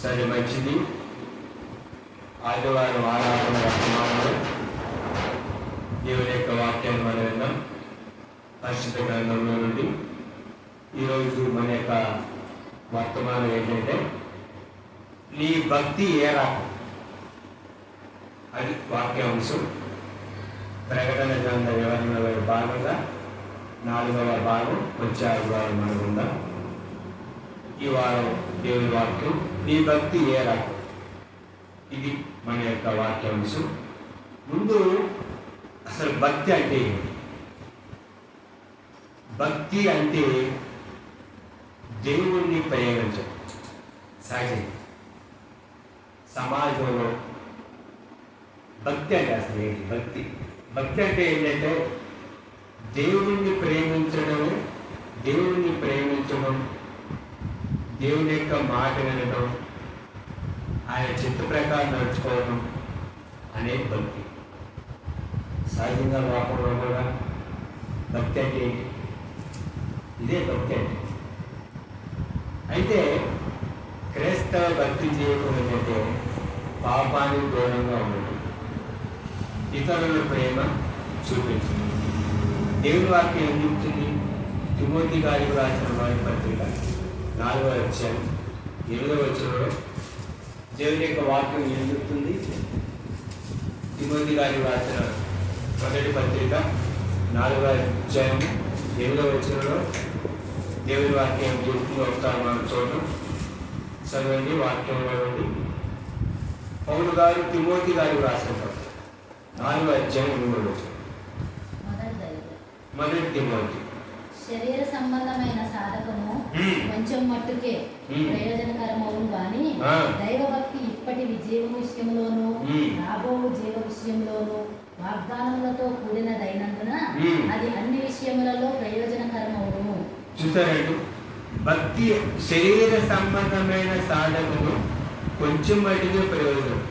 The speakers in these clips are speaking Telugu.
సరే, మంచిది. ఆదివారం ఆరాధన వర్తమానంలో దేవుని యొక్క వాక్యాన్ని మనం విన్నాం పరిశుద్ధ గ్రంథంలో నుండి. ఈరోజు మన యొక్క వర్తమానం ఏంటంటే నీ భక్తి ఏరా, అది వాక్యాంశం. ప్రకటన గ్రంథ వివరణలో భాగంగా 4వ భాగం వచ్చే ఆదివారం మనం ఉందాం. ఈ వారం దేవుని వాక్యం నీ భక్తి ఏరా, ఇది మన యొక్క వాక్యాంశం. ముందు అసలు భక్తి అంటే భక్తి అంటే దేవుణ్ణి ప్రేమించడం. సహజం సమాజంలో భక్తి అంటే అసలు ఏంటి? భక్తి అంటే ఏంటంటే దేవుణ్ణి ప్రేమించడం, దేవుని యొక్క మాట వినడం, ఆయన చిత్త ప్రకారం నడుచుకోవడం అనేది భక్తి. సహజంగా లోకంలో కూడా భక్తి అంటే ఏంటి? ఇదే భక్తి అంటే. అయితే క్రైస్తవ భక్తి చేయడం ఏంటంటే పాపానికి దూరంగా ఉండడం, ఇతరుల ప్రేమ చూపించింది. దేవుని వాక్యం ఏం చెప్తుంది? తిమోతి గారికి రాసిన వారి పత్రిక 4వ అధ్యాయం 8వ వచనంలో దేవుని యొక్క వాక్యం ఏం చెప్తుంది? తిమోతి గారికి రాసిన మొదటి పత్రిక 4వ అధ్యాయం 8వ వచనంలో దేవుని వాక్యం ఏం చెప్తుంది? ఒకసారి మనం చూడడం చదవండి. వాక్యంలో నుండి పౌలు గారు తిమోతి గారికి రాసిన పత్రిక 4వ అధ్యాయం 8వ వచనం. మొదటి తిమోతి. శరీర సంబంధమైన సాధకము కొంచెం మట్టుకే ప్రయోజనకరమవును గాని దైవభక్తి ఇప్పటి జీవ విషయంలోను రాబో జీవ విషయంలోను వాగ్దానములతో కూడినదైనందున అది అన్ని విషయములలో ప్రయోజనకరమవును. చూసారండి, భక్తి శరీర సంబంధమైన సాధకము కొంచెం మట్టుకే ప్రయోజనం.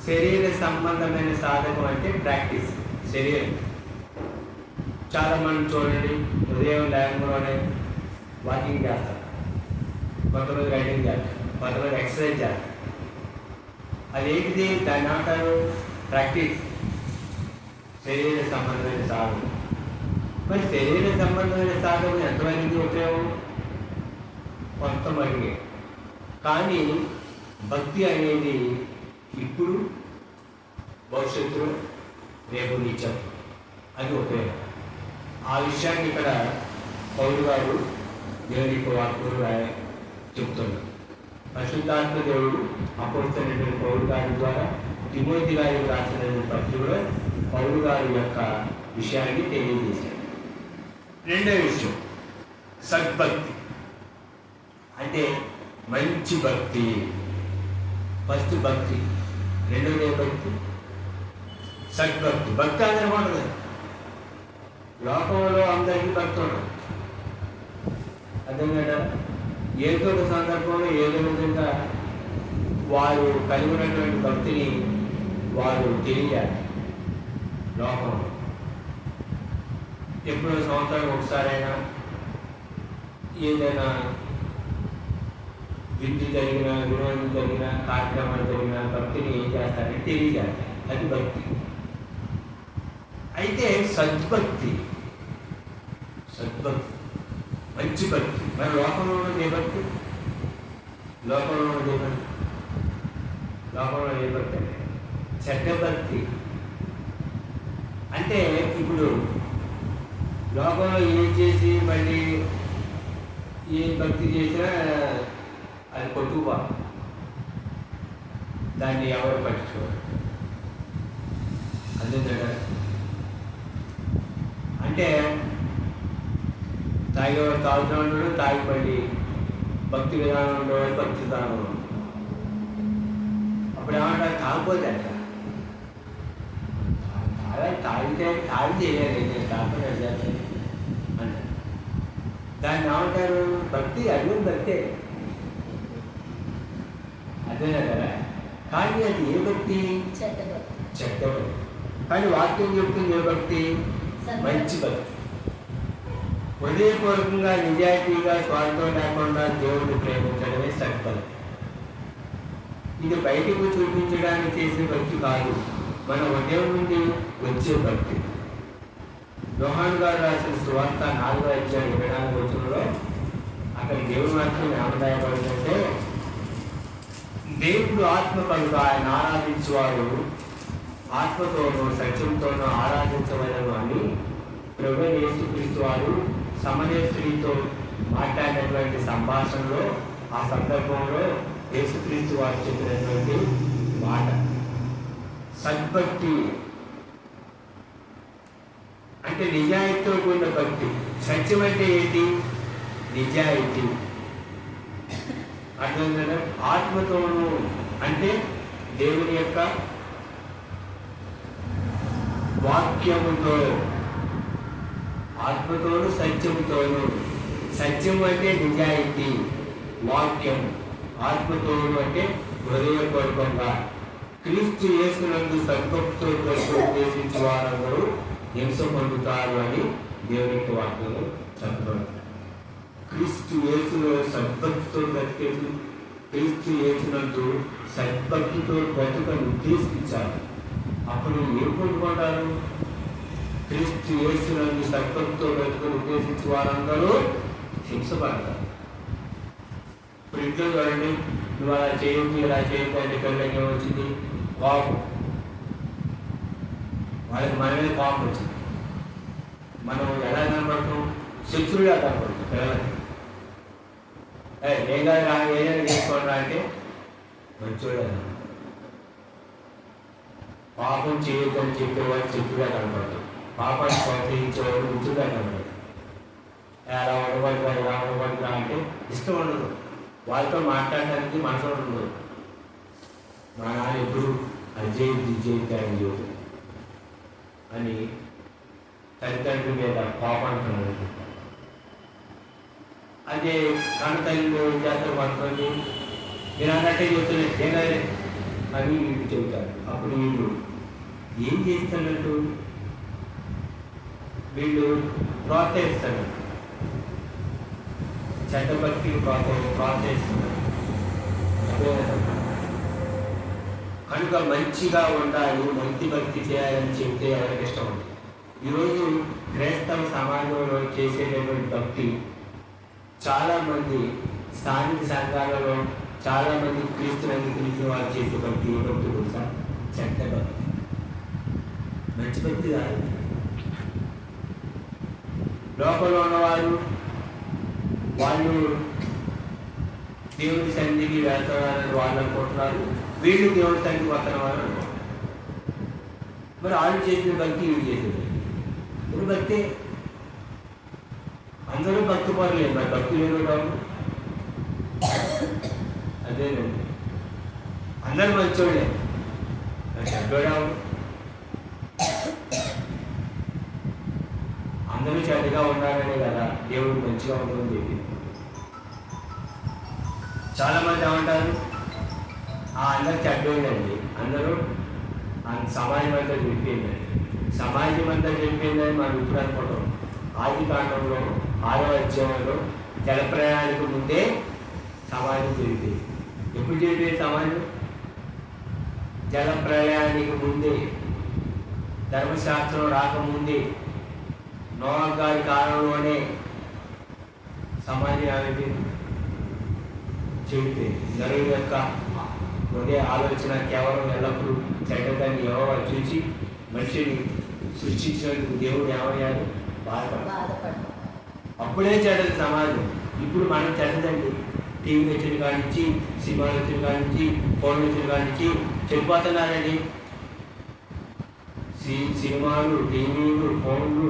శరీర సంబంధమైన సాధకం అంటే ప్రాక్టీస్. శరీరం చాలా మంది చూడండి, ఉదయం లేకపోతే వాకింగ్ చేస్తారు, కొంతమంది రైడింగ్ చేస్తారు, కొంతమంది ఎక్సర్సైజ్ చేస్తారు. అదేంటిది? దాన్ని అంటారు ప్రాక్టీస్, శరీర సంబంధమైన సాధన. మరి శరీర సంబంధమైన సాధన ఎంతమందికి ఉపయోగం? కొంతమందికి. కానీ భక్తి అనేది ఇప్పుడు, భవిష్యత్తులో, రేపు నిత్యం అది ఉపయోగం. ఆ విషయాన్ని ఇక్కడ పౌలు గారు దేవుని వాక్యం చెప్తున్నారు. పరిశుద్ధాత్మ దేవుడు అపోస్తలుడైన పౌలు గారి ద్వారా తిమోతి గారికి రాసిన పత్రికలో పౌలు గారి యొక్క విషయాన్ని తెలియజేశారు. రెండవ విషయం సద్భక్తి, అంటే మంచి భక్తి. ఫస్ట్ భక్తి, రెండవది భక్తి సద్భక్తి. భక్తి అందరూ ఉండదు. లోకంలో అందరికీ భక్తి ఉండదు. అర్థం కదా? ఏదో ఒక సందర్భంలో ఏదో విధంగా వారు కలిగినటువంటి భక్తిని వారు తెలియాలి. లోకంలో ఎప్పుడో సంవత్సరం ఒకసారైనా ఏదైనా విద్య జరిగిన, వినోదం జరిగిన, కార్యక్రమాలు జరిగిన భక్తిని ఏం చేస్తారంటే తెలియజేయాలి. అది భక్తి. అయితే సద్భక్తి మంచి భక్తి. మరి లోకంలో ఉన్నది ఏ భక్తి? లోకంలో ఏ భక్తి అంటే చెడ్డ భక్తి. అంటే ఇప్పుడు లోకంలో ఏం చేసి మళ్ళీ ఏ భక్తి చేసినా అది కొట్టుకుపో, దాన్ని ఎవరు పట్టించుకోరు. అంతే అంటే తాగుతున్నాడు, తాగిపడి భక్తి విధానం ఉండేవాడు, భక్తి విధానం అప్పుడు ఏమంటారు? తాగిపోతే అంట, తాగి చేయాలి, కాకపోతే అంటారు. దాన్ని ఏమంటారు? భక్తి. అది భక్తే, అదే కదా. కానీ అది ఏ భక్తి? చెడ్డ భక్తి. కానీ వాక్యం చెప్తుంది ఏ భక్తి? మంచి భక్తి. హృదయపూర్వకంగా నిజాయితీగా స్వార్థం లేకుండా దేవుడిని ప్రేమించడమే సద్భక్తి. ఇది బయటకు చూపించడానికి చేసే భక్తి కాదు, మన హృదయం నుండి వచ్చే భక్తి. యోహాను గారు రాసిన సువార్త 4వ అధ్యాయం 24వ వచనంలో అక్కడ దేవుని వాక్యం ఏమదాయపడిందంటే, దేవుడు ఆత్మ కనుక ఆయన ఆరాధించేవారు ఆత్మతోనూ సత్యంతోనూ ఆరాధించవలను అని ప్రభువైన యేసుక్రీస్తు వారు సమరయ స్త్రీతో మాట్లాడినటువంటి సంభాషణలో ఆ సందర్భంలో యేసుక్రీస్తు వారు చెప్పినటువంటి మాట. సద్భక్తి అంటే నిజాయితీతో కూడిన భక్తి. సత్యం అంటే ఏంటి? నిజాయితీ. అర్థం కదా? ఆత్మతోనూ అంటే దేవుని యొక్క వాక్యముతో, ఆత్మతోనూ సత్యముతోనూ. సత్యం అంటే నిజాయితీ, వాక్యం. ఆత్మతోనూ అంటే హృదయపూర్వకంగా. క్రీస్తు యేసునందు సద్భక్తితో ఉద్దేశించి వారందరూ హింస పొందుతారు అని దేవుని యొక్క వాక్యంలో చెప్పబడుతుంది. క్రీస్తు యేసులో సద్భక్తితో బ్రతికేది, క్రీస్తు యేసునందు సద్భక్తితో బ్రతుకను ఉద్దేశించాలి. అప్పుడు ఏం పొందుకుంటారు? క్రీస్తు యేసునందు సద్భక్తితో బ్రతుకను ఉద్దేశించి వారందరూ హింసపడతారు. ఇప్పుడు ఇంట్లో చూడండి, నువ్వు అలా చేయొద్దు, ఇలా చేయొద్దు అంటే పిల్లలకి ఏమొచ్చింది? కోపం. వాళ్ళకి మన మీద కోపం వచ్చింది. మనం ఎలా కనపడతాం? శత్రువుగా కనపడతాం పిల్లలకి. ఏదైనా చేసుకోండి అంటే మంచోడే. పాపం చేయొద్దని చెప్పేవాడు శత్రువుగా కనపడతాం. పాపాన్ని ప్రోత్సహించేవాడు మిత్రుగా కనపడతాం. ఎలా ఉండబడుతుంది, ఎలా ఉండబడుతుందా అంటే ఇష్టం ఉండదు. వాళ్ళతో మాట్లాడడానికి మనసు ఉండదు. మా నాన్న ఎప్పుడు అజయ్ అని తల్లిదండ్రుల మీద కోపాడుతున్నాడు. అదే కన్నతల్లి జాతర పడుతుంది, నేను అన్నట్టే చెప్తున్నాను ఏనాడే అని వీళ్ళు చెబుతారు. అప్పుడు వీళ్ళు ఏం చేస్తున్నట్టు? వీళ్ళు ప్రోత్సహిస్తున్నారు, చెడ్డభక్తిని ప్రోత్సహిస్తున్నారు. కనుక మంచిగా ఉండాలి, మంచి భక్తి చేయాలని చెప్తే ఎవరికి ఇష్టం ఉంది? ఈరోజు క్రైస్తవ సమాజంలో చేసేటటువంటి భక్తి చాలామంది స్థానిక సంఘాలలో చాలామంది క్రీస్తునందు పిలిచిన వాళ్ళు చేసే భక్తి ఏ భక్తి తెలుసా? చెడ్డ భక్తి, మంచి భక్తి కాదు. లోకంలో ఉన్నవారు వాళ్ళు దేవుడి సన్నిధికి వెళ్తున్నారని వాళ్ళు అనుకుంటున్నారు, వీళ్ళు దేవుడి సన్నిధికి వస్తున్నవారు అనుకుంటున్నారు. మరి వాళ్ళు చేసిన భక్తి వీళ్ళు చేసేది ఇప్పుడు భక్తి. అందరూ భక్తి పడలేదు, మరి భక్తి లేదు. అదేనండి, అందరూ మంచోళ్ళే, చెడ్డోడా? అందరూ చెడ్డగా ఉన్నారనే కదా దేవుడు మంచిగా ఉంటుందని చెప్పి. చాలా మంది ఏమంటారు, అందరూ చెడ్డోళ్ళండి, అందరూ సమాజం అంతా చెప్పిందండి, సమాజం అంతా చెప్పిందని మనం ఇప్పుడు అనుకుంటాం. ఆది కాండంలో 6వ అధ్యాయంలో జల ప్రయాణానికి ముందే సమాజం జరిపేది. ఎప్పుడు జరిపేది సమాజం? జల ప్రయాణానికి ముందే, ధర్మశాస్త్రం రాకముందే, నోవా గారి కాలంలోనే సమాజం అనేది చెబితే నరుని యొక్క ఒకే ఆలోచన కేవలం ఎల్లప్పుడూ చెడ్డదాన్ని యెహోవా చూసి మనిషిని సృష్టించినందుకు దేవుడు ఏమయ్యాడు? బాధపడ్డాడు. అప్పుడే చెడ్డది సమాజం. ఇప్పుడు మనం చెడ్డదండి. టీవీ వచ్చిన కాడి నుంచి, సినిమాలు వచ్చిన కాడి నుంచి, ఫోన్లు వచ్చిన కాడి నుంచి చెడిపోతున్నారండి. సినిమాలు, టీవీలు, ఫోన్లు,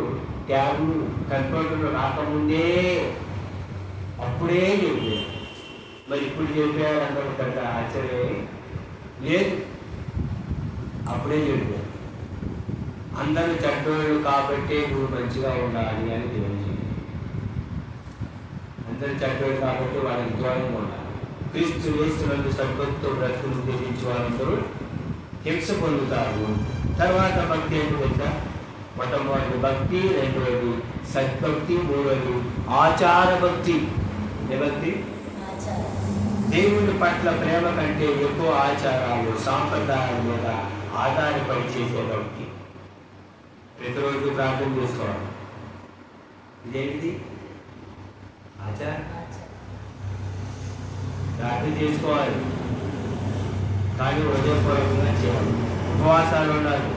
ట్యాబ్లు, కంప్యూటర్లు రాకముందే అప్పుడే చెప్పారు. మరి ఇప్పుడు చెప్పారు అందరూ పెద్ద ఆశ్చర్యం లేదు. అప్పుడే చెప్పారు. అందరూ చెడ్డోళ్ళు కాబట్టే నువ్వు మంచిగా ఉండాలి అని దేవుడు చెప్పారు. అందరూ చెడ్డోళ్ళు కాబట్టి వాళ్ళకి దూరంగా ఉండాలి. క్రీస్తు యేసునందు సద్భక్తితో బ్రతుకును ఉద్దేశించి వాళ్ళందరూ హింస పొందుతారు. తర్వాత భక్తి ఏంటి తెలుసా? మొట్టమొదటి భక్తి, రెండవది సద్భక్తి, మూడవది ఆచార భక్తి. ఏ భక్తి? దేవుని పట్ల ప్రేమ కంటే ఎక్కువ ఆచారాలు సాంప్రదాయాల మీద ఆధారపడి చేసే భక్తి. ప్రతిరోజు ప్రార్థన చేసుకోవాలి. ఇదేంటిది? ఆచారం. ప్రార్థన చేసుకోవాలి కానీ హృదయపూర్వకంగా చేయాలి. ఉపవాసాలు ఉండాలి.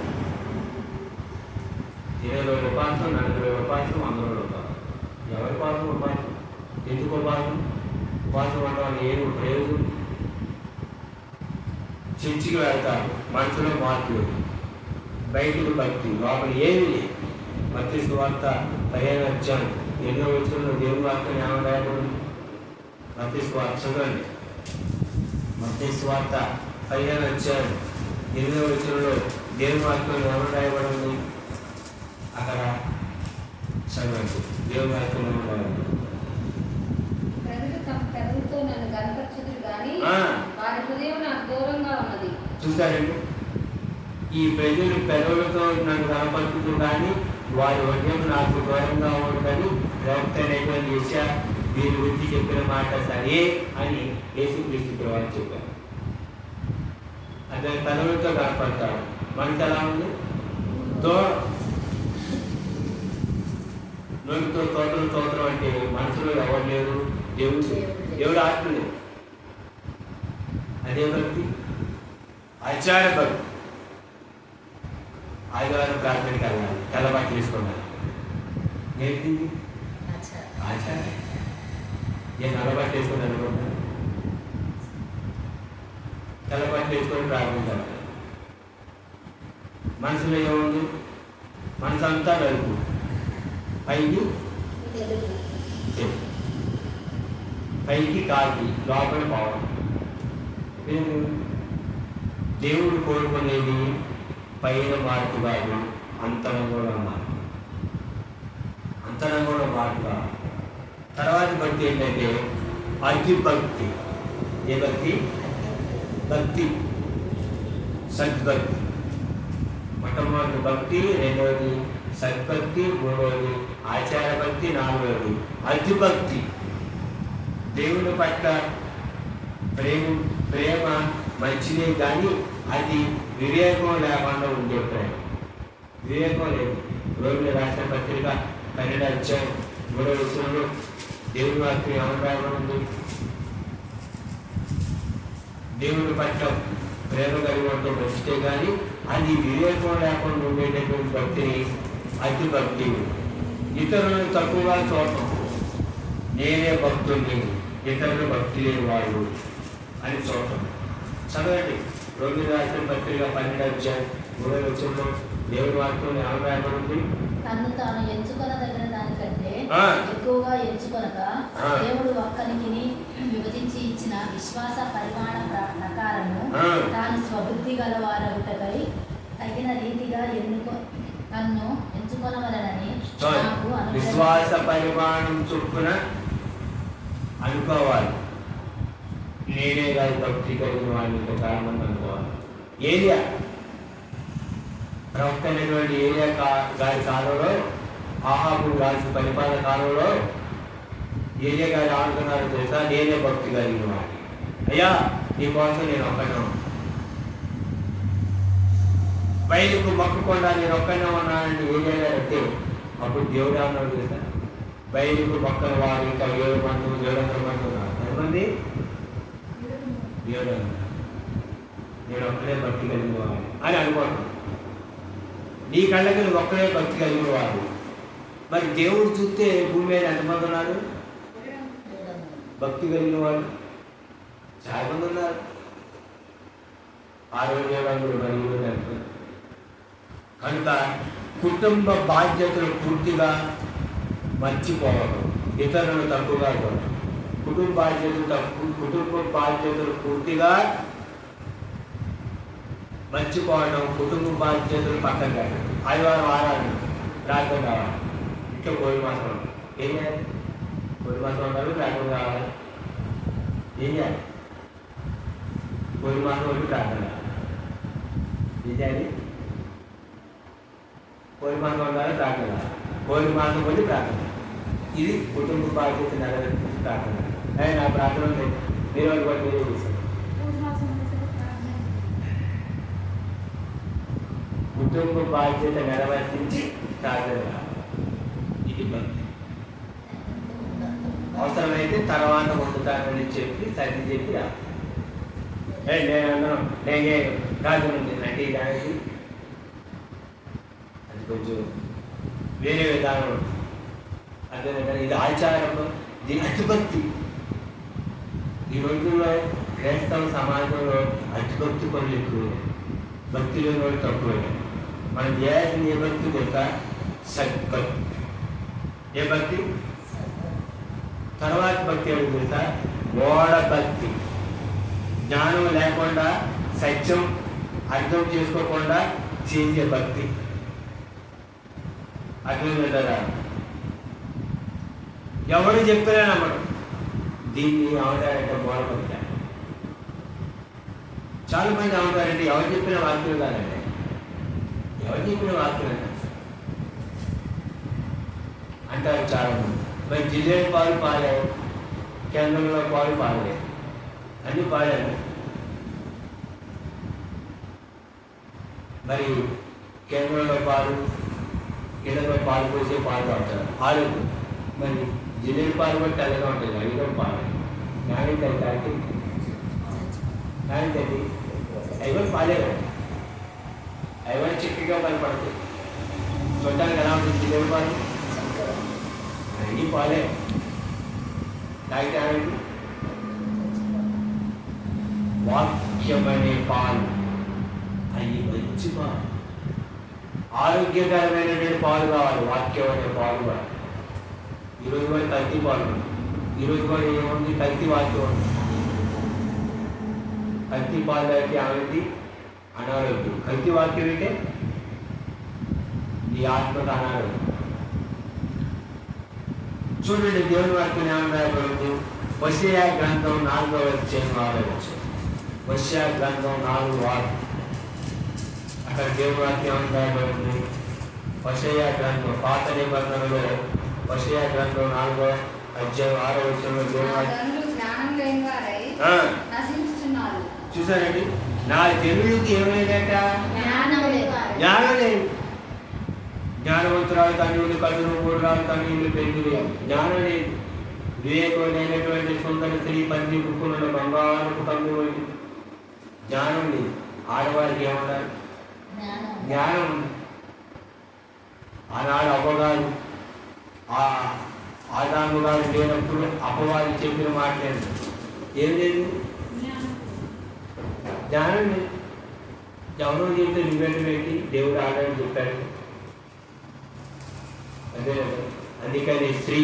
20 రోజుల ఉపాసం, 40 రోజుల ఉపాసం, 100 రోజుల ఉపాసం. ఎవరి కోసం ఉపాసం? ఎందుకు ఉపాసం? ఉపాసం ఉండడం ఏమి ప్రయోజనం? చర్చికి వెళ్తారు, మనసులో మార్పులు, బయటకు భక్తి, లోపల ఏమీ లేదు. మత్తయి సువార్త 15వ అధ్యాయం 8వ వచనంలో దేవుని వాక్యం ఏమని రాయబడింది? మత్తయి సువార్త చదవండి. మత్తయి సువార్త 15వ అధ్యాయం 8వ వచనంలో దేవుని వాక్యం ఏమని రాయబడింది? అక్కడ చదవండి. దేవుని వాక్యం ఏమని రాయబడింది? ప్రజలు తమ పెదవులతో నన్ను కనపరచుదురు గాని వారి హృదయం నాకు దూరంగా ఉన్నది. చూసారండి, ఈ ప్రజలు పెదవులతో నన్ను కనపరుచుదురు కానీ వారి హృదయం నాకు దూరంగా ఉండదని ప్రవక్త అయినటువంటి యెషయా దీని గురించి చెప్పిన మాట సరే అని యేసుక్రీస్తు వారు చెప్పారు. అతని పెదవులతో కనపడతాడు. మనసు ఎలా ఉంది? నోటితో తోటలు అంటే మనసులో ఎవరు లేరు, దేవుడు ఆత్మ లేదు. అదే భక్తి, ఆచార భక్తి. ఆదివారం ప్రార్థనకి వెళ్ళాలి, తెల్లబాటు చేసుకోవాలి. నేర్పింది ఆచారం. నేను అలవాటు చేసుకుని అనుకుంటాను. తెల్లబాటు చేసుకొని ప్రార్థించాలి. మనసులో ఏముంది? మనసు అంతా వెలుగు, పైకి కాకి, లోపల పోవడం. దేవుడు కోరుకునేది పైన మార్పు కాదు, అంతరంగంలో మార్పు. అంతరంగంలో మార్పు కాదు. తర్వాత భక్తి ఏంటంటే అతి భక్తి. ఏ భక్తి? భక్తి, సద్భక్తి. మొట్టమొదటి భక్తి, రెండవది సద్భక్తి, మూడవది ఆచార భక్తి, నాలుగవది అతి భక్తి. దేవుని పట్ల ప్రేమ మంచిదే కానీ అది వివేకం లేకుండా ఉండే ప్రేమ. వివేకం లేదు. రోడ్లు రాసిన పత్రిక 12వ అధ్యాయం 3వ వచనంలో దేవుని వాక్యం ఏమని రాయబడింది? దేవుని పట్ల ప్రేమ కలిగి ఉంటే మంచిదే కానీ అది వివేకం లేకుండా ఉండేటటువంటి భక్తిని అతి భక్తి. ఇతరులను తక్కువగా చూడటం, నేనే భక్తుల్ని, ఇతరులు భక్తి లేని వాళ్ళు అని చూడటం. చదవండి, రోడ్లు రాసిన పత్రిక 12వ అధ్యాయం 3వ వచనంలో దేవుని వాక్యం ఏమని రాయబడింది? తను తాను ఎంచుకొనదగిన దానికంటే ఎక్కువగా ఎంచుకొనక దేవుడు ఒక్కనికి విభజించి ఇచ్చిన విశ్వాస పరిమాణ ప్రకారము తాను స్వబుద్ధి గలవారగుటకై తగిన రీతిగా తన్ను ఎంచుకొనవలనని నాకు విశ్వాస పరిమాణం చొప్పున అనుకోవాలి. నేనే కాదు భక్తి కలిగిన వాళ్ళు కారణం అనుకోవాలి. ఏరియా ప్రవక్త అయినటువంటి ఏరియా గారి కాలంలో, ఆహాబు రాజు పరిపాలన కాలంలో ఏరియా గారు ఆడుతున్నారు తెలుసా? నేనే భక్తి కలిగిన వాడు. అయ్యా నీకోసం నేను ఒక్కనే బయటకు మొక్కకుండా నేను ఒక్కనే ఉన్నానని ఏరియా గారు అంటే అప్పుడు దేవుడు అన్నాడు తెలుసా? బయటకు మొక్కల వారు ఇంకా 700 మంది 700 మంది ఉన్నారు. ఎంతమంది? 700. నేను ఒక్కనే భక్తి కలిగిన వాడు అని అనుకోండి. నీ కళ్ళకి ఒక్కడే భక్తి కలిగిన వాడు. మరి దేవుడు చూస్తే భూమి మీద ఎంతమంది ఉన్నారు? భక్తి కలిగిన వాళ్ళు చాలా మంది ఉన్నారు. 6,700 కనుక కుటుంబ బాధ్యతలు పూర్తిగా మర్చిపోవడం, ఇతరులు తక్కువగా చూడడం. కుటుంబ బాధ్యతలు పూర్తిగా మర్చిపోవడం, కుటుంబ బాధ్యతలు పక్కన పెట్టడం. ఆదివారం ఆరాధన, ప్రార్థన కావాలి. ఇంకా కోడి మాసం ఏం చేయాలి? కోడి మాసం ఉండాలి, ప్రార్థన కావాలి. ఏం చేయాలి? కోడి మాసం వచ్చి ప్రార్థన కావాలి. ఏం చేయాలి? కోడి మాసం ఉండాలి, ప్రార్థన కావాలి. కోడి మాసం వచ్చి ప్రార్థన. ఇది కుటుంబ బాధ్యత నెరవేర్చి ప్రార్థన. నా ప్రార్థన మీరు అనుకోండి, మీరే చేశారు. కుటుంబ బాధ్యత నెరవేర్చి ప్రార్థన, ఇది భక్తి. అవసరమైతే తర్వాత వండుతానని చెప్పి సర్ది చెప్పి రా. నేనే రాజు ఉంది అంటే దానికి అది కొంచెం వేరే విధానం. అదే ఇది ఆచారంలో, ఇది అతిభక్తి. ఈ రోజుల్లో క్రైస్తవ సమాజంలో అతిభక్తి పనులు ఎక్కువ, భక్తిలో కూడా తక్కువ. మనం చేయాల్సిన ఏ భక్తి తెలుసా? సద్భక్తి. ఏ భక్తి? తర్వాత భక్తి ఏమిటి తెలుసా? మూఢ భక్తి. జ్ఞానం లేకుండా, సత్యం అర్థం చేసుకోకుండా చేసే భక్తి. అర్థం కదా? ఎవరు చెప్పినా నమ్మడం. దీన్ని ఏమంటారంటే మూఢ భక్తి. చాలా మంది ఏమంటారంటే ఎవరు చెప్పిన వాక్యం కాదండి, ఎవరు చెప్పిన వాక్యం అంటారు చాలా మంది. మరి జిల్లేడు పాలు పాలేవు, కేంద్రంలో పాలు పాడలేదు, అన్ని పాడాను. మరి కేంద్రంలో పాలు, కిందలో పాలు పోసే పాలు తాగుతారు, పాలు. మరి జిల్లేడు పాలు కూడా తెల్లగా ఉంటుంది, అవి కూడా పాలు. నాణ్యత తాకి నాణ్యత అవి కూడా పాలే కదా, అవి కూడా చిక్కగా పనిపడుతుంది. చూడటానికి ఎలా ఉంటుంది జిల్లేడు పాలు? అన్నీ పాలే. తాగితే వాక్యమనే పాలు, అవి మంచి పాలు, ఆరోగ్యకరమైనటువంటి పాలు కావాలి. వాక్యం అనే పాలు కావాలి. ఈరోజు కూడా కల్తీ పాలు, ఈరోజు కూడా ఏముంది? కల్తీ వాక్యం ఉంది. కల్తీ పాలు అయితే ఆమెకి అనారోగ్యం. కల్తీ వాక్యం అంటే ఈ ఆత్మకు అనారోగ్యం. చూడండి, దేవుని వాక్యం ఏమన్నా హోషేయ గ్రంథం 4వ అధ్యాయం హోషేయ గ్రంథం 4:6. అక్కడ దేవుని వాక్యం ఏమన్నా హోషేయ గ్రంథం పాత నిబంధనలో హోషేయ గ్రంథం 4వ అధ్యాయం 6వ వచనంలో దేవుని వాక్యం చూసారండి. నా జనులకి ఏమైందట? జ్ఞానం లేదు. జ్ఞానవంతురాలు తనయులు కన్నులు, మూడురాలు తనయులు పెళ్ళి. జ్ఞానం లేదు. వివేకమైనటువంటి సుందర స్త్రీ పంది కుక్కున్న బంగారపు కన్ను. జ్ఞానం లేదు. ఆడవారికి ఏమన్నారు? జ్ఞానం ఉంది. ఆనాడు అవ్వగారు, ఆదాము గారు లేనప్పుడు అపవాది చెప్పిన మాట్లాడు ఏం లేదు, జ్ఞానం లేదు. ఎవరో చెప్తే నువ్వెంట పెట్టి దేవుడు ఆడాలని చెప్పాడు. అదే అందుకని స్త్రీ,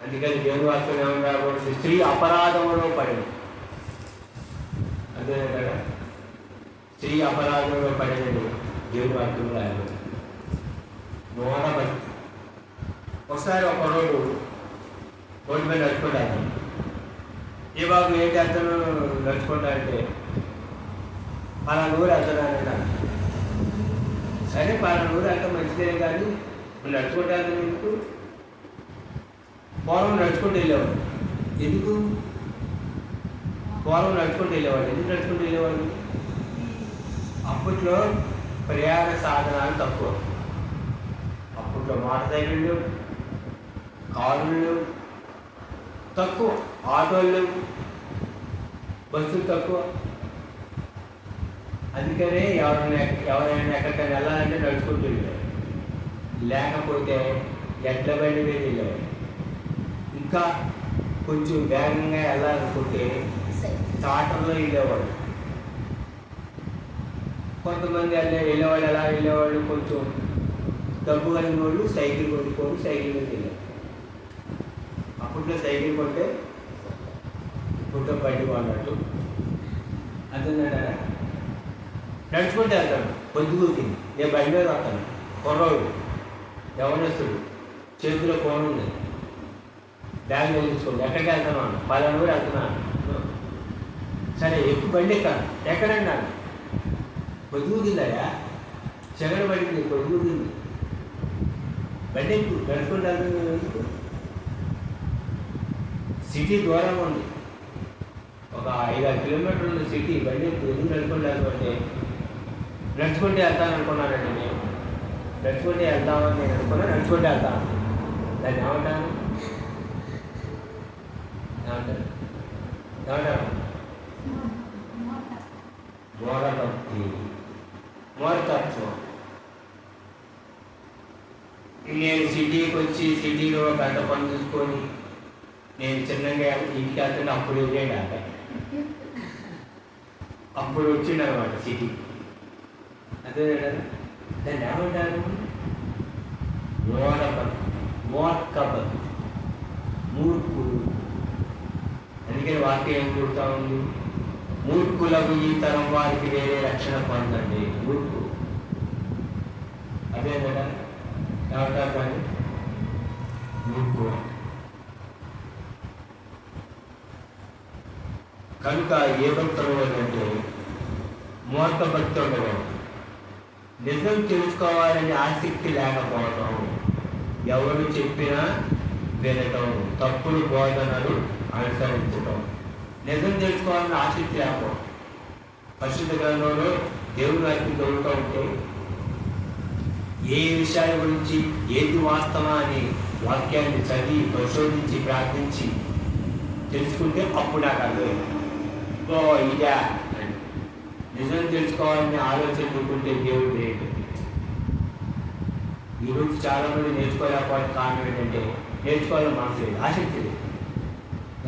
అందుకని దేవుని వాక్యం ఏమన్నా రాబోతుంది? స్త్రీ అపరాధంలో పడింది. అదే కదా, స్త్రీ అపరాధంలో పడినది దేవుని వాక్యం రాయబడింది. మూఢభక్తి. ఒకసారి ఒక రోడ్డు మీద నడుచుకుంటాను. ఏ బాబు ఏంటి అతను నడుచుకుంటానంటే పలానూరు అతను. సరే పలానూరు అంటే మంచిదే, కానీ నడుచుకుంటాను ఎందుకు? పూర్వం నడుచుకుంటూ వెళ్ళేవాడు. ఎందుకు పూర్వం నడుచుకుంటూ వెళ్ళేవాడు? ఎందుకు నడుచుకుంటూ వెళ్ళేవాడు? అప్పట్లో ప్రయాణ సాధనాలు తక్కువ. అప్పట్లో మోటార్ సైకిళ్ళు, కారులు తక్కువ, ఆటోలు, బస్సులు తక్కువ. అందుకనే ఎవరైనా ఎక్కడికైనా వెళ్ళాలంటే నడుచుకుంటూ వెళ్ళారు. లేకపోతే ఎడ్ల బండి మీద వెళ్ళేవారు. ఇంకా కొంచెం వేగంగా వెళ్ళాలనుకుంటే టాటర్లో వెళ్ళేవాడు. కొంతమంది వెళ్ళేవాళ్ళు ఎలా వెళ్ళేవాళ్ళు, కొంచెం డబ్బు కలిగిన వాళ్ళు సైకిల్ కొనుక్కొని సైకిల్ మీద వెళ్ళారు. అప్పట్లో సైకిల్ కొంటే ఇప్పుడు బండి కొన్నట్టు. అంతేనాడా? నడుచుకుంటే వెళ్తాను. పొద్దుగుతుంది, నేను బండి మీద వస్తాను. కుర్రోడు యవనస్తుడు, చేతిలో ఫోన్ ఉంది, బ్యాగ్ వెలిగించుకోండి. ఎక్కడికి వెళ్తున్నాను? పలానా ఊరు వెళ్తున్నాను. సరే ఎక్కువ బండి ఎక్కాను. ఎక్కడండి నాకు? పొద్దుగుతుందయా, చెగడ పడింది, పొద్దుగుతుంది, బండి ఎక్కువ నడుచుకుంటూ వెళ్తుంది. సిటీ దూరం ఉంది, ఒక 5-6 కిలోమీటర్లు ఉంది సిటీ. బండి ఎందుకు నడుచుకుంటాను అంటే నడుచుకుంటే వెళ్తాను అనుకున్నానండి నేను. నడుచుకుంటే వెళ్తామని నేను అనుకున్నా, నడుచుకుంటే వెళ్తాను. దాన్ని ఏమంటాను ఏమంటారు ఏమంటారు మూఢభక్తి, మూఢతత్వం. నేను సిటీకి వచ్చి సిటీలో గంట పని చూసుకొని నేను చిన్నగా ఇంటికి వెళ్తుంటే అప్పుడు వెళ్ళేది అక్కడ, అప్పుడు వచ్చిండు అనమాట సిటీ. అదే దాన్ని ఏమంటారు మూఢభక్తి, మూర్ఖభక్తి, మూర్ఖుడు. అందుకని వాక్యం ఏం చూడతా ఉంది, మూర్ఖులకు ఈ తరం వారికి వేరే రక్షణ పొందండి. మూర్ఖు అదే కదా ఏమంటారు కానీ మూర్ఖు. కనుక ఏ భక్తులు అంటే మూర్ఖ భక్తి ఉండడం, నిజం తెలుసుకోవాలని ఆసక్తి లేకపోవటం, ఎవరు చెప్పినా వినటం, తప్పుడు బోధనలు అనుసరించటం, నిజం తెలుసుకోవాలని ఆసక్తి లేకపోవడం. పరిశుద్ధ గ్రంథంలో దేవుని వాక్యం చదువుతూ ఉంటే ఏ విషయాల గురించి ఏది వాస్తవా అని వాక్యాన్ని చదివి పరిశోధించి ప్రార్థించి తెలుసుకుంటే అప్పుడు నాకు అర్థమైంది, ఓ ఇదా అని. నిజం తెలుసుకోవాలని ఆలోచన అనుకుంటే దేవుడు గ్రేట్. ఈరోజు చాలామంది నేర్చుకోలేకపోవడానికి కారణం ఏంటంటే నేర్చుకోవాలని మనసు లేదు, ఆసక్తి లేదు.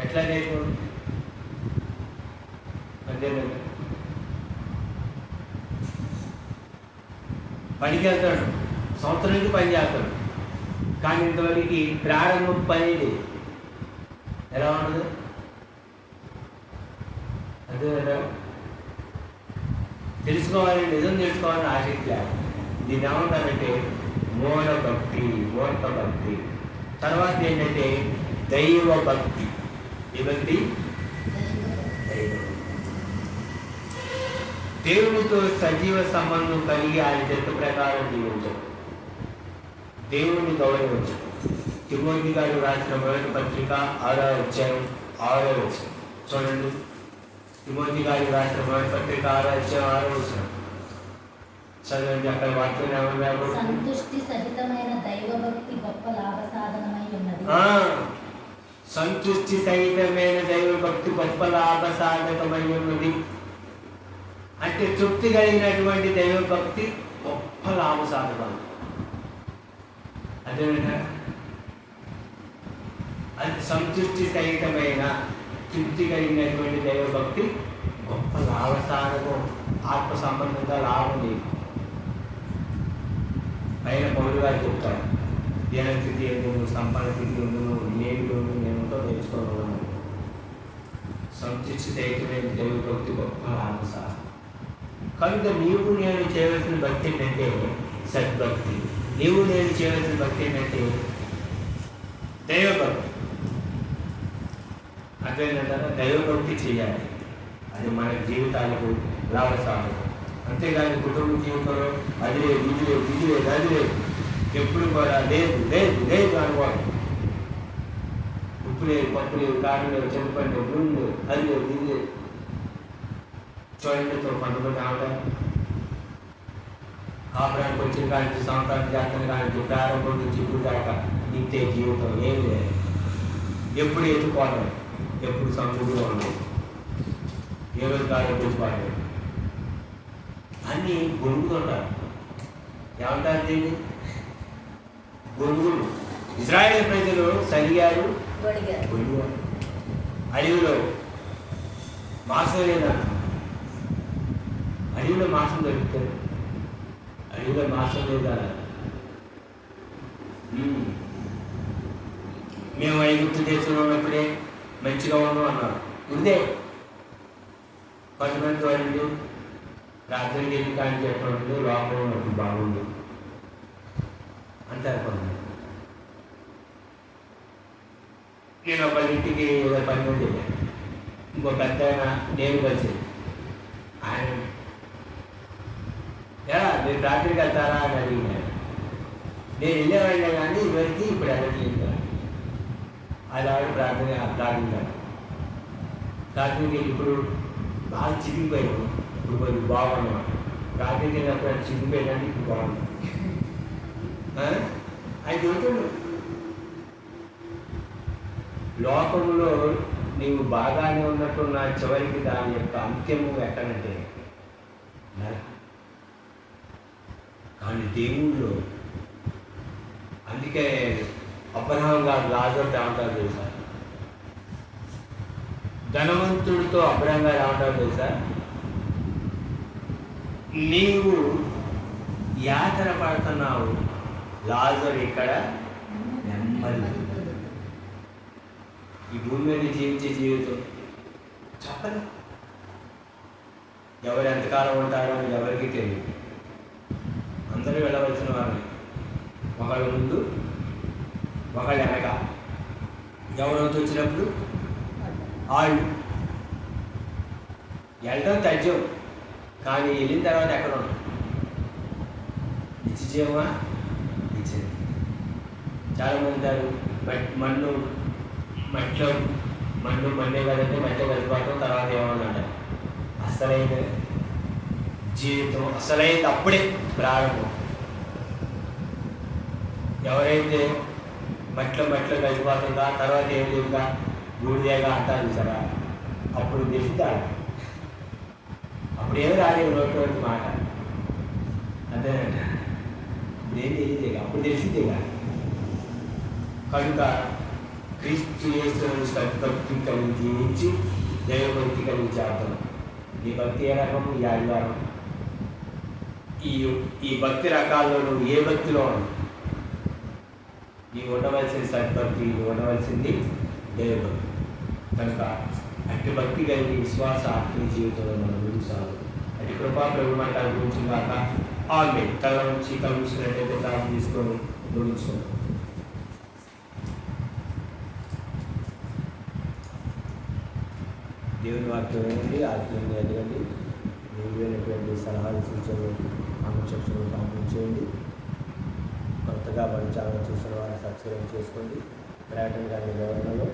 ఎట్లా నేర్చుకోవాలి అంతేనండి. పనికి వెళ్తాడు, సంవత్సరానికి పని చేస్తాడు, కానీ ఇంతవరకు ప్రారంభం పని లేదు. ఎలా ఉండదు అదే కదా. తెలుసుకోవాలని, నిజం తెలుసుకోవాలని ఆసక్తి లేదు. దీన్ని ఏమంటారంటే మూఢభక్తి, మూర్ఖభక్తి. తర్వాత ఏంటంటే దైవ భక్తి. ఈ భక్తి దేవునితో సజీవ సంబంధం కలిగి ఆయన చిత్త ప్రకారం జీవించడం, దేవుని గౌరవించడం. తిమోతి గారు రాసిన మొదటి పత్రిక 6వ అధ్యాయం 6వ వచనం చూడండి. తిమోతి గారు రాసిన మొదటి పత్రిక 6వ అధ్యాయం 6వ వచనం చదవండి. అక్కడ వాక్యం ఏమన్నారు? సంతుష్టి సహితమైన దైవభక్తి గొప్ప లాభ సాధనమై ఉన్నది. సంతుష్టి సహితమైన దైవభక్తి గొప్ప లాభ సాధకమై ఉన్నది. అంటే తృప్తి కలిగినటువంటి దైవభక్తి గొప్ప లాభ సాధకం. అదేవిధంగా అది సంతృష్టి సహితమైన తృప్తి కలిగినటువంటి దైవభక్తి గొప్ప లాభ సాధకం. ఆత్మ సంబంధంగా లాభం లేదు. పైన పౌరులు గారు చెప్తారు, ధ్యానస్థితి ఎందుకు, సంపన్న స్థితి ఎందుకు, నేడు నేనుతో నేర్చుకోగలను. సంతృష్టి సహితమైన దైవభక్తి గొప్ప లాభ సాధకం. కనుక నీవు నేను చేయవలసిన భక్తి ఏంటంటే సద్భక్తి. నీవు నేను చేయవలసిన భక్తి ఏంటంటే దైవభక్తి. అదేంటంటే దైవభక్తి చేయాలి. అది మన జీవితాలకు లాభసాధకం. అంతేగాని కుటుంబ జీవితంలో అది లేదు, ఇది లేదు, ఇది లేదు, అది లేదు, ఎప్పుడు కూడా లేదు లేదు లేదు అనుకోవాలి. ఉప్పు లేదు, పప్పు లేదు, కారం లేదు, చెంపండి, గుండు, అది లేదు, ఇది లేదు. చూడండి, కొంతమంది ఆవిడ కాపురానికి వచ్చిన కానీ సంవత్సరానికి చేస్తాను కానీ ప్రారంభం నుంచి ఇప్పుడు దాకా ఇంతే జీవితం ఏం లేదు. ఎప్పుడు ఎత్తుకోవడం, ఎప్పుడు సమృద్ధిగా ఉండదు, ఏ రోజు కాలం తెచ్చుకోవాలి అన్నీ గొంగుతుంటారు. ఏమంటారు దీన్ని? గొంగులు. ఇజ్రాయేల్ ప్రజలు సరిగారు, గొంగులు. అడవిలో మాసం లేదన్న, అడవిలో మాసం దొరుకుతుంది, అడవిలో మాసం లేదా? మేము ఐగుప్తు దేశంలో ఉన్నప్పుడే మంచిగా ఉన్నాం అన్నారు. ఉందే కొంతమంది చూడండి, రాత్రికి వెళ్ళి కానీ చెప్పండి లోపల ఉన్నప్పుడు బాగుంది అంటారు కొంతమంది. నేను ఒక ఇంటికి ఏదో పని ఉంది, ఇంకో పెద్ద నేను కలిసి ఆయన మీరు రాత్రికి వెళ్తారా అని అడిగినాను. నేను వెళ్ళేవాడినే కానీ ఇవరికి ఇప్పుడు వెళ్ళట్లేదు. అది ఆవిడ ప్రార్థించాలి. ప్రార్థనకి ఇప్పుడు బాగా చితికిపోయాము, ఇప్పుడు కొద్దిగా బాగున్నాం. ప్రార్థనకి వెళ్ళినప్పుడు చితికిపోయాను, ఇప్పుడు బాగున్నాం. అది చెబుతాడు, లోకంలో నీవు బాగానే ఉన్నట్టున్న చివరికి దాని యొక్క అంత్యము ఎక్కడంటే నరకం. కానీ దేవుళ్ళు, అందుకే అబ్రహాం గారు లాజరు ఏమంటారు తెలుసా? ధనవంతుడితో అబ్రహాం గారు ఏమంటారు తెలుసా? నీవు యాతన పడుతున్నావు, లాజరు ఇక్కడ నెమ్మది. ఈ భూమి మీద జీవించే జీవితం చెప్పదు. ఎవరు ఎంతకాలం ఉంటారో అని ఎవరికి తెలియదు. అందరూ వెళ్ళవలసిన వారిని, ఒకళ్ళు ముందు ఒకళ్ళు వెనక. ఎవరంతా వచ్చినప్పుడు వాళ్ళు వెళ్ళడం తథ్యం, కానీ వెళ్ళిన తర్వాత ఎక్కడ ఉంటాం? నిత్యజీవమా? నిత్యం. చాలామంది అంటారు మట్టిలో మండే కదంటే మట్టిలో కలిసిపోతాం, తర్వాత ఏమన్నా. అసలైన జీవితం అసలైనది అప్పుడే ప్రారంభం. ఎవరైతే మట్టిలో కలిసిపోతుందా, తర్వాత ఏం లేదుగా బూడిదేగా అంటారు సరే, అప్పుడు తెలుస్తాడు. అప్పుడు ఏమి రాలేదు నోటి మాట, అంతేనంట. ఇదేం అప్పుడు తెలిసిందేగా. కనుక క్రీస్తు యేసును సద్భక్తి కలిగి జీవించి దైవభక్తి కలిగి చేద్దాం. ఈ భక్తి ఏ రకం? ఈ ఆదివారం ఈ భక్తి రకాల్లో నువ్వు ఏ భక్తిలో ఉన్నావు? నీవు ఉండవలసిన సద్భక్తి, నువ్వు ఉండవలసింది దైవభక్తి. కనుక అట్టి భక్తి కలిగి విశ్వాస ఆత్మీయ జీవితంలో మనం ముందుకు సాగు. అటు కృపా ప్రభు మాట గురించి కాక ఆమె తల నుంచి కలిసినట్టయితే ప్రార్థన తీసుకొని ముగించుకుంటాం. దేవుని వాక్యం వినండి, ఆత్మీయంగా ఎదగండి. విలువైనటువంటి సలహాలు, సూచనలు, ఆలోచనలు పంపించేయండి. కొత్తగా మన ఛానల్ చూసిన వారు సబ్స్క్రైబ్ చేసుకోండి. ప్రకటన గారి వివరణలో